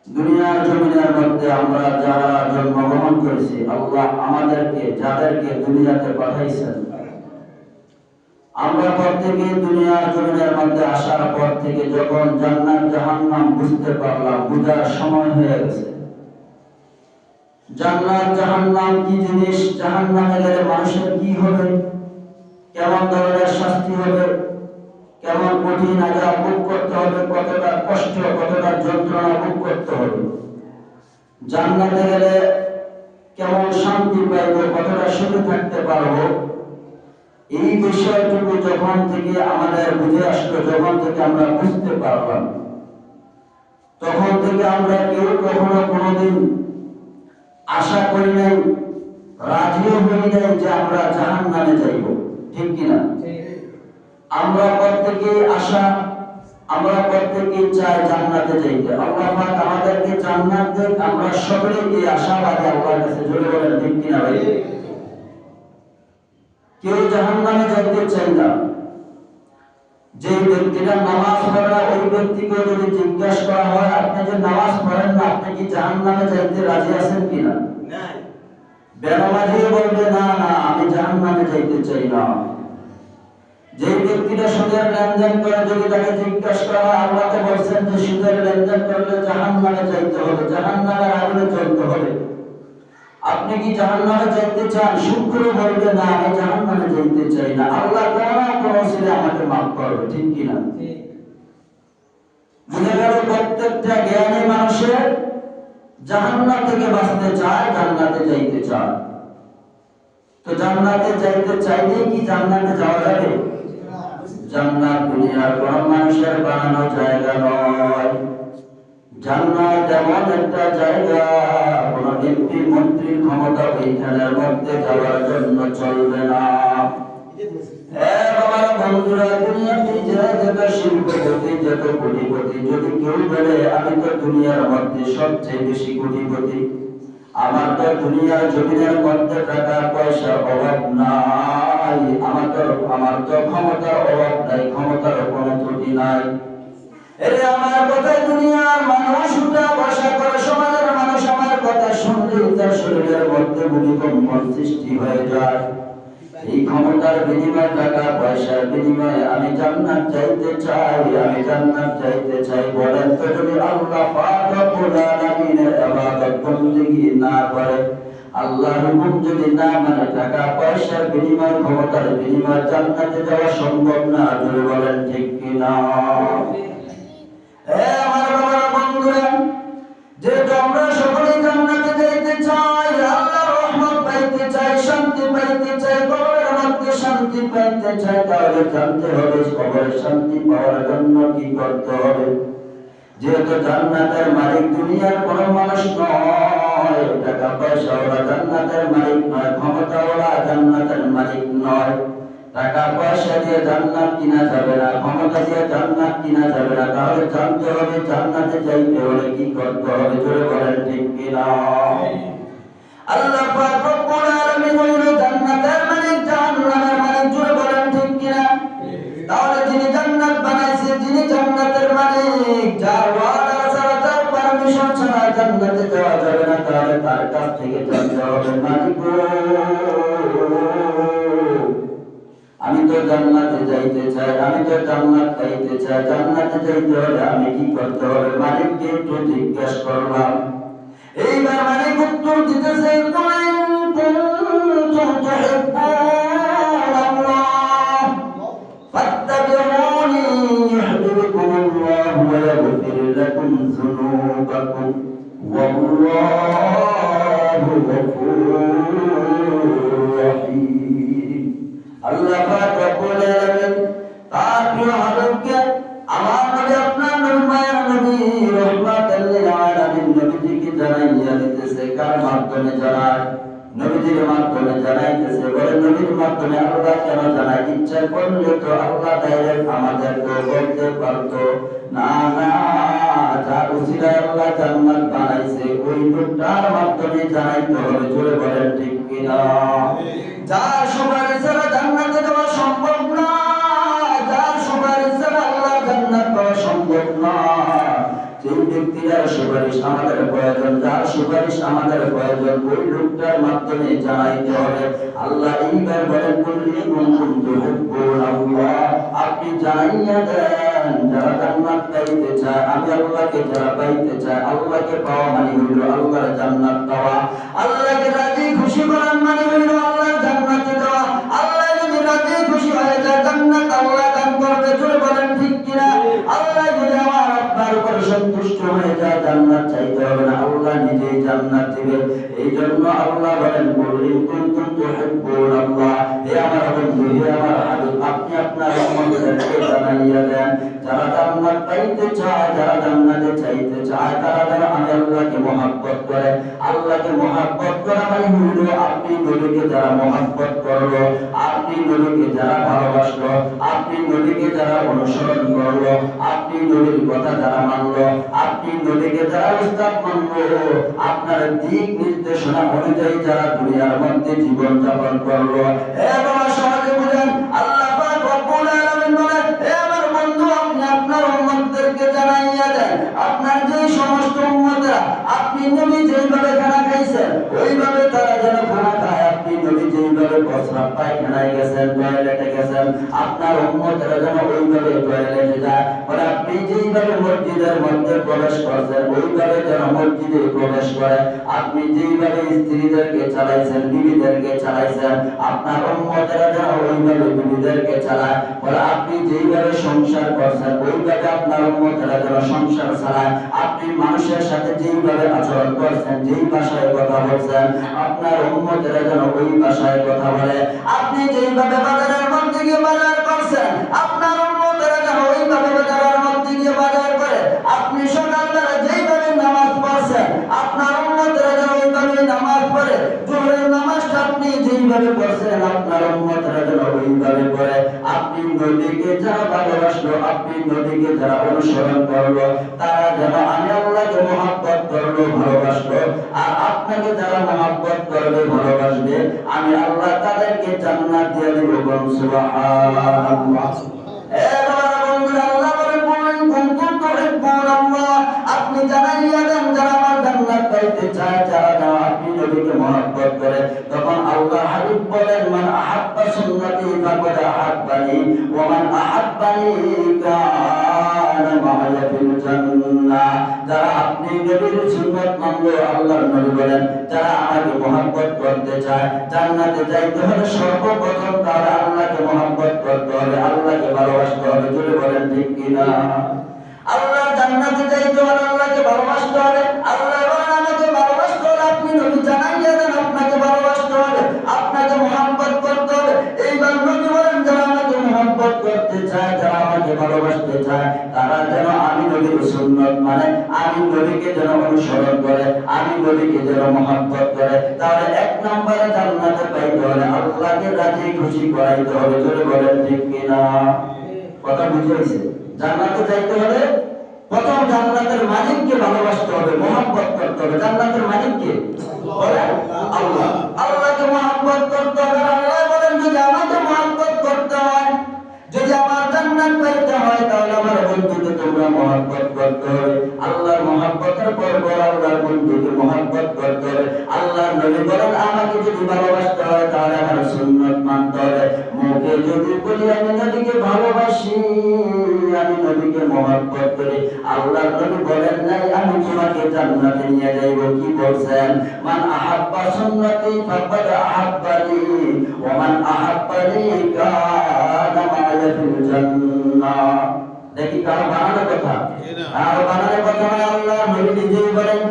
দুনিয়ার জমিনের মধ্যে আমরা যারা জন্মগ্রহণ করেছি, আল্লাহ আমাদেরকে যাদেরকে দুনিয়াতে পাঠাইছেন, আমরা প্রত্যেকে দুনিয়ার জমিনের মধ্যে আসার পর থেকে যখন জান্নাত জাহান্নাম বুঝতে পারলাম, বুঝার সময় হয়ে গেছে। জান্নাত জাহান্নাম কি জিনিস, জাহান্নামে গেলে মানুষের কি হবে, কেমন ধরনের শাস্তি হবে, কেমন কঠিন আযাব ভোগ করতে হবে, কতটা কষ্ট, কতটা যন্ত্রণা ভোগ করতে হবে, জান্নাতে গেলে কেমন শান্তি পাইব, কতটা সুখে থাকতে পারবো, এই বিষয়টুকু যখন থেকে আমাদের বুঝে আসলো, যখন থেকে আমরা বুঝতে পারলাম, তখন থেকে আমরা কেউ কখনো কোনোদিন আশা করি নাই, রাজিও হই নাই যে আমরা জাহান্নামে যাইব, ঠিক কিনা? আমরা প্রত্যেকে আশা, আমরা প্রত্যেকে চাই জান্নাতে যাইতে। আল্লাহ পাক আমাদেরকে জান্নাত দেন, আমরা সকলেই এই আশাবাদী আল্লাহর কাছে। জোরে বলেন ঠিক কিনা ভাই? কেউ জাহান্নামে যাইতে চাই না। যে ব্যক্তিরা নামাজ পড়ে না, ওই ব্যক্তিকে যদি জিজ্ঞাসা করা হয়, আপনি যে নামাজ পড়েন না, আপনি কি জাহান্নামে যাইতে রাজি আছেন কিনা? না। বেনামাজিও বলবে না, না আমি জাহান্নামে যাইতে চাই না। যে ব্যক্তিরা সুদের লেনদেন করে, যদি তাকে জিজ্ঞাসা করা হয়, আল্লাহ তো বলছেন যে সুদের লেনদেন করলে জাহান্নামে যাইতে হবে, জাহান্নামের আগুনে জ্বলতে হবে, আপনি কি জাহান্নামে যাইতে চান? শুক্র বলবে না আমি জাহান্নামে যাইতে চাই না, আল্লাহ কোন ছেলে আমাকে মাফ করবে, ঠিক কিনা? বুঝে গেল প্রত্যেকটা জ্ঞানী মানুষের জাহান্নাম থেকে বাঁচতে চায়, জান্নাতে যাইতে চায়। তো জান্নাতে যাইতে চাইলে কি জান্নাতে যাওয়া যাবে? জান্নাত দুনিয়ার কোন মানুষের বানানো জায়গা নয়। জান্নাত এমন একটা জায়গা, কোন এমপি মন্ত্রীর ক্ষমতা ওইখানের মধ্যে যাওয়ার জন্য চলবে না। বাবার বন্ধুরা, দুনিয়াতে যত শিল্পপতি, যত কোটিপতি, যদি কেউ বলে আমি তো দুনিয়ার মধ্যে সবচেয়ে বেশি কোটিপতি, আমার তো দুনিয়ার জমিনের মধ্যে টাকা পয়সার অভাব নাই, আমার তো ক্ষমতার অভাব নাই, ক্ষমতার কোনো ত্রুটি নাই, এরে আমার কথা দুনিয়ার মানুষ উঠা বসা করে, সমাজের মানুষ আমার কথা শুনলে তার শরীরের মধ্যে ভূমিকম্প সৃষ্টি হয়ে যায়। এই ক্ষমতার বিনিময়ে, টাকা পয়সার বিনিময়ে আমি জান্নাত চাইতে চাই, আমি জান্নাত চাইতে চাই। বলেন তো, যদি আল্লাহ পাক রব্বুল আলামিনের ইবাদত বন্দেগী না করে, আল্লাহর হুকুম যদি না মানে, টাকা পয়সার বিনিময়ে, ক্ষমতার বিনিময়ে জান্নাতে যাওয়া সম্ভব না। জোরে বলেন ঠিক কিনা? আমার বাবার বন্ধুরা, যেহেতু আমরা সকলেই জান্নাতে যাইতে চাই, আল্লাহর রহমত পাইতে চাই, শান্তি পাইতে চাই, কবরের মধ্যে শান্তি পাইতে চাই, তাহলে জানতে হবে কবরের শান্তি পাওয়ার জন্য কি করতে হবে। যেহেতু জান্নাতের মালিক দুনিয়ার কোন মানুষ নয়, টাকা পয়সাওয়ালা জান্নাতের মালিক নয়, ক্ষমতাওয়ালা জান্নাতের মালিক নয়, টাকা পয়সা দিয়ে জান্নাত কিনা যাবে না, ক্ষমতা দিয়ে জান্নাত কিনা যাবে না। তাহলে জানতে হবে জান্নাতে যাইতে হলে কি করতে হবে। জোরে বলেন ঠিক কিনা? আল্লাহ পাক রব্বুল আলামিন হইল জান্নাতের মালিক, জাহান্নামের মালিক। জোরে বলেন ঠিক কিনা? তাহলে যিনি জান্নাত বানাইছে, যিনি জান্নাতের মালিক, যার ওয়াদা ছাড়া, যার পারমিশন ছাড়া জান্নাতে যাওয়া যাবে না, তাহলে তার কাছ থেকে জানতে হবে, মালিক আমি তো জান্নাতে যাইতে চাই, আমি তো জান্নাত পাইতে চাই, জান্নাতে যাইতে হলে আমি কি করতে হবে? মালিককে একটু জিজ্ঞেস করলাম। এইবার মালিক উত্তর দিতেছে, ফাত্তাবিউনি ইউহিব্বুকুমুল্লাহু ওয়া ইয়াগফির লাকুম যুনুবাকুম ওয়াল্লাহু গফুরুর রহিম। আল্লাহ পাক রব্বুল আলামিন তার প্রিয় হাবিবকে, আমার নবী, আপনার নবী, মায়ের নবী, রাহমাতুল লিল আলামিন নবীজিকে জানাইয়া দিতেছে। কার মাধ্যমে জানায়? নবীজির মাধ্যমে জানাইতেছে। বলে নবীর মাধ্যমে আল্লাহ কেন জানায়? ইচ্ছা করলে তো আল্লাহ ডাইরেক্ট আমাদেরকে বলতে পারতো, না না, যার উসিলায় আল্লাহ জান্নাত বানাইছে ওই লোকটার মাধ্যমে জানাইতে হবে। জোরে বলেন ঠিক কিনা? যার সুপারিশ ছাড়া জান্নাতে যাওয়া সম্ভব না, যার সুপারিশ ছাড়া আল্লাহ জান্নাত পাওয়া সম্ভব না, যে ব্যক্তির সুপারিশ আমাদের প্রয়োজন, যার সুপারিশ আমাদের প্রয়োজন, ওই লোকটার মাধ্যমে জানাইতে হবে। আল্লাহ এইবার বলেন কুল্লি কুনতুম তুহিব্বুনাল্লাহ, আপনি জানাইয়া দেন যারা জান্নাত পাইতে চায়, আমি আল্লাহকে যারা পাইতে চায়, আল্লাহকে পাওয়া মানে হইল আল্লাহর জান্নাত পাওয়া, আল্লাহকে রাজি খুশি করার মানে হইল আল্লাহর জান্নাতে যাওয়া। আল্লাহ যদি রাজি খুশি হয়ে যায় জান্নাত আল্লাহ দান করবে, জোরে বলেন ঠিক কিনা? আল্লাহ যদি আমার আপনার উপর সন্তুষ্ট হয়ে যায় জান্নাত চাইতে হবে না, আল্লাহ নিজেই জান্নাত দিবে। এই জন্য আল্লাহ বলেন কুল্লি কুনতুম তুহিব্বুনাল্লাহ, হে আমার বন্ধু, হে আমার হাবিব, আপনি আপনার উম্মতদেরকে জানাইয়া দেন যারা জান্নাত পাইতে চায়, যারা জান্নাতে চাইতে চায়, তারা যেন আমি আল্লাহকে মহব্বত করে। আল্লাহকে মহব্বত করা মানে হইল আপনি নবীকে যারা মহব্বত করলো, আপনি নবীকে যারা ভালোবাসলো, আপনি নবীকে যারা অনুসরণ করলো, আপনি নবীর কথা যারা মানলো, আপনি নবীকে যারা উস্তাদ মানলো, আপনার দিক নির্দেশনা অনুযায়ী যারা দুনিয়ার মধ্যে জীবন যাপন করলো। এবং সহজে বুঝেন আল্লাহ পাক রব্বুল আলামিন বলেন, হে আমার বন্ধু, আপনি আপনার উম্মতদেরকে জানাইয়া দেন আপনার যে সমস্ত উম্মতরা আপনি নবী যেইভাবে খানা খাইছেন ওইভাবে তারা যেন খানা খায়। আপনি নবী যেইভাবে প্রস্রাব পায়খানায় গেছেন, টয়লেটে গেছেন, আপনার উম্মতরা যেন ওইভাবে টয়লেটে যায়। মানে আপনি যেইভাবে মসজিদের মধ্যে প্রবেশ করছেন ওইভাবে যেন মসজিদে প্রবেশ করে। আপনি যেইভাবে স্ত্রীদেরকে চালাইছেন, বিবিদেরকে চালাইছেন, আপনার উম্মতরা যেন ওইভাবে বিবিদেরকে চালায়। বলে আপনি যেইভাবে সংসার করছেন ওইভাবে আপনার উম্মতরা যেন সংসার চালায়। আপনি মানুষের সাথে যেইভাবে আচরণ করছেন, যেই ভাষায় কথা বলছেন, আপনার উম্মতরা যেন ওই ভাষায় কথা বলে। আপনি যেইভাবে বাজারের মধ্যে গিয়ে বাজার করছেন আপনার উম্মতরা যেন ওইভাবে বাজারের মধ্যে গিয়ে বাজার করে। আপনি সকালবেলা যেইভাবে নামাজ পড়ছেন আপনার উম্মতরা যেন ওইভাবে নামাজ পড়ে। জোহরের নামাজটা আপনি যেইভাবে পড়ছেন আপনার উম্মতরা যেন ওইভাবে পড়ে। আপনি নবীকে যারা ভালোবাসলো, আপনি নবীকে যারা অনুসরণ করলো, তারা যেন আমি আল্লাহকে মহব্বত করলো, ভালোবাসলো। আর আপনাকে যারা মহব্বত করবে, ভালোবাসবে, আমি আল্লাহ তাদেরকে জান্নাত দিয়ে দেব। সুবহানাল্লাহ। আপনি জানাইয়া দেন যারা আমার জান্নাত পাইতে চায়, যারা আপনি নবীকে মহব্বত করে। তখন আল্লাহ হাবিব বলেন, মান আহাব্বা সুন্নতি ফাকাদ আহাব্বানি ওয়া মান আহাব্বানি কানা মা'আয়া ফিল জান্নাহ। যারা আপনি নবীর সুন্নাত মানলো, আল্লাহর নবী বলেন যারা আমাকে মহব্বত করতে চায়, জান্নাতে যাইতে হলে সর্বপ্রথম তারা আল্লাহকে মহব্বত করতে হবে, আল্লাহকে ভালোবাসতে হবে। জোরে বলেন ঠিক কিনা? আল্লাহ জান্নাতে যাইতে হলে আল্লাহকে ভালোবাসতে হবে। আল্লাহ বলেন আমাকে ভালোবাসতে হলে আপনি নবী জানাইয়া দেন আপনাকে ভালোবাসতে হবে, আপনাকে মহব্বত করতে হবে। এইবার নবী বলেন যারা আমাকে মহব্বত করতে চায়, যারা আমাকে ভালোবাসতে চায়, তারা যেন আমি নবীর সুন্নাত মানে, আমি নবীকে যেন অনুসরণ করে, আমি নবীকে যেন মহব্বত করে। তাহলে এক নম্বরে জান্নাতে পাইতে হলে আল্লাহকে রাজি খুশি করাইতে হবে। জোরে বলেন ঠিক কিনা? কথা বুঝে হয়েছে? জান্নাতে যাইতে হলে প্রথম জান্নাতের মালিককে ভালোবাসতে হবে, মহব্বত করতে হবে। জান্নাতের মালিককে বলেন আল্লাহ। আল্লাহকে মহব্বত করতে হবে। আল্লাহ বলেন যদি আমাকে মহব্বত করতে হয়, যদি আমার জান্নাত পাইতে হয়, তাহলে আমার বন্ধুকে তোমরা মহব্বত করতে হবে। আল্লাহর মহব্বতের পর আল্লাহর বন্ধুকে মহব্বত করতে হবে। আল্লাহর নবী বলেন আমাকে যদি ভালোবাসতে হয় তাহলে আমার সুন্নাত মানতে হবে। মুখে যদি বলি আমি নবীকে ভালোবাসি, আমি নবীকে মহব্বত করি, আল্লাহর নবী বলেন নাই আমি তোমাকে জান্নাতে নিয়ে যাইব। কি বলছেন? মান আহাব্বা সুন্নতি ফাকাদ আহাব্বানি ওয়া মান আহাব্বানি কানা মা'আয়া ফিল জান্নাহ। দেখি কারো বানানো কথা, আর বানানো কথা নয়। আল্লাহ নবী নিজেই বলেন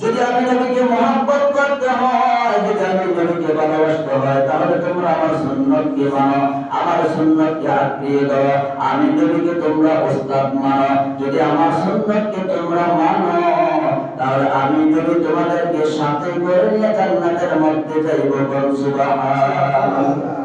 যদি আমি নবীকে মহব্বত করতে হয়, যদি আমি নবীকে ভালোবাসতে হয়, তাহলে তোমরা আমার সুন্নতকে মানো, আমার সুন্নতকে আঁকড়িয়ে ধরো। আমি নবীকে তোমরা উস্তাদ মানো। যদি আমার সুন্নতকে তোমরা মানো, তাহলে আমি নবী তোমাদেরকে সাথে করে নিয়ে জান্নাতের মধ্যে যাইব। সুবহানাল্লাহ।